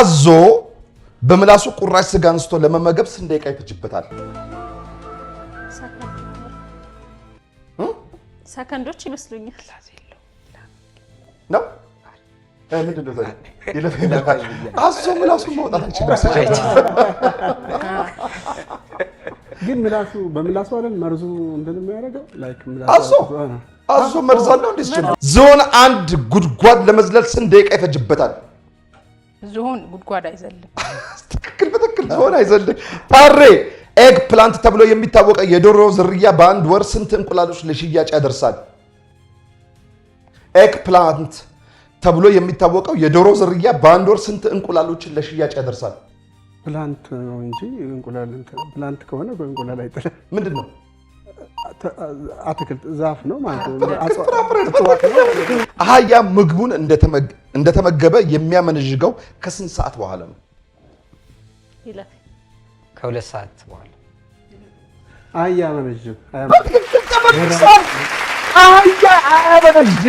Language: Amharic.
አዞ በምላሱ ቁራጭ ስጋ አንስቶ ለመመገብ ስንት ደቂቃ ይፈጅበታል? ሰከንዶች ይመስሉኛል። ነው ምንድን ነው ታዲያ? አዞ ምላሱን ማውጣት አይችልም። ግን ምላሱ በምላሱ አይደል መርዙ እንደምን የሚያደርገው ላይክ አዞ መርዝ አለው እንዴ? ዝሆን አንድ ጉድጓድ ለመዝለል ስንት ደቂቃ ይፈጅበታል? ዝሆን ጉድጓድ አይዘልም። ትክክል በትክክል ዝሆን አይዘልም። ፓሬ ኤግ ፕላንት ተብሎ የሚታወቀው የዶሮ ዝርያ በአንድ ወር ስንት እንቁላሎች ለሽያጭ ያደርሳል? ኤግ ፕላንት ተብሎ የሚታወቀው የዶሮ ዝርያ በአንድ ወር ስንት እንቁላሎችን ለሽያጭ ያደርሳል? ፕላንት ነው እንጂ እንቁላል ፕላንት ከሆነ እንቁላል አይጥልም። ምንድን ነው? አትክልት ዛፍ ነው ማለት ነው። አህያ ምግቡን እንደተመገበ የሚያመነዥገው ከስንት ሰዓት በኋላ ነው? ይለፍ ከ2 ሰዓት በኋላ። አህያ አያመነዥግም። አህያ አያመነዥግም።